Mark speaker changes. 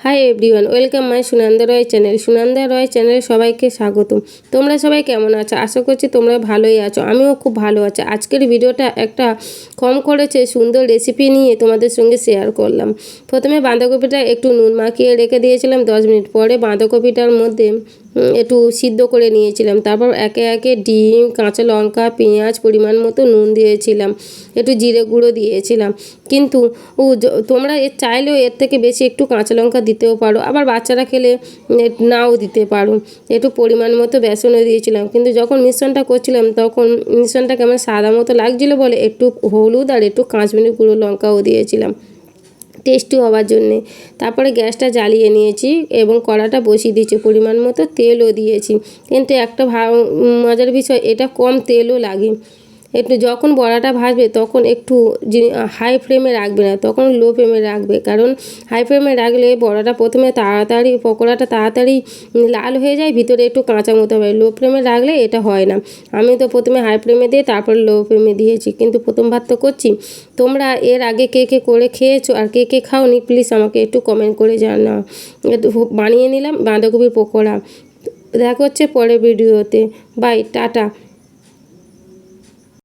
Speaker 1: High everyone, welcome my Sunanda Roy channel. Sunanda Roy চ্যানেলে সবাইকে স্বাগতম। তোমরা সবাই কেমন আছো? আশা করছি তোমরা ভালোই আছো। আমিও খুব ভালো আছি। আজকের ভিডিওটা একটা কম খরচে সুন্দর রেসিপি নিয়ে তোমাদের সঙ্গে শেয়ার করলাম। প্রথমে বাঁধাকপিটা একটু নুন মাখিয়ে রেখে দিয়েছিলাম 10 মিনিট। পরে বাঁধাকপিটার মধ্যে একটু সিদ্ধ করে নিয়েছিলাম। তারপর একে একে ডিম, কাঁচা লঙ্কা, পেঁয়াজ, পরিমাণ মতো নুন দিয়েছিলাম, একটু জিরে গুঁড়ো দিয়েছিলাম। কিন্তু তোমরা চাইলেও এর থেকে বেশি একটু কাঁচা লঙ্কা দিতেও পারো, আবার বাচ্চারা খেলে নাও দিতে পারো। একটু পরিমাণ মতো বেসনও দিয়েছিলাম। কিন্তু যখন মিশ্রণটা করছিলাম তখন মিশ্রণটা কেমন সাদা মতো লাগছিলো বলে একটু হলুদ আর একটু কাশ্মীরি গুঁড়ো লঙ্কাও দিয়েছিলাম টেস্টি হওয়ার জন্যে। তারপরে গ্যাসটা জ্বালিয়ে নিয়েছি এবং কড়াটা বসিয়ে দিয়েছি, পরিমাণ মতো তেলও দিয়েছি। কিন্তু একটা মজার বিষয়, এটা কম তেলও লাগে। একটু যখন বড়াটা ভাজবে তখন একটু হাই ফ্লেমে রাখবে না, তখন লো ফ্লেমে রাখবে। কারণ হাই ফ্লেমে রাখলে বড়াটা প্রথমে তাড়াতাড়ি পকোড়াটা তাড়াতাড়ি লাল হয়ে যায়, ভিতরে একটু কাঁচা মতো হবে। লো ফ্লেমে রাখলে এটা হয় না। আমি তো প্রথমে হাই ফ্লেমে দিয়ে তারপর লো ফ্লেমে দিয়েছি, কিন্তু প্রথমবার তো করছি। তোমরা এর আগে কে কে করে খেয়েছো আর কে কে খাওনি প্লিজ আমাকে একটু কমেন্ট করে জানাও। একটু বানিয়ে নিলাম বাঁধাকপির পকোড়া। দেখা হচ্ছে পরের ভিডিওতে। Bye, tata.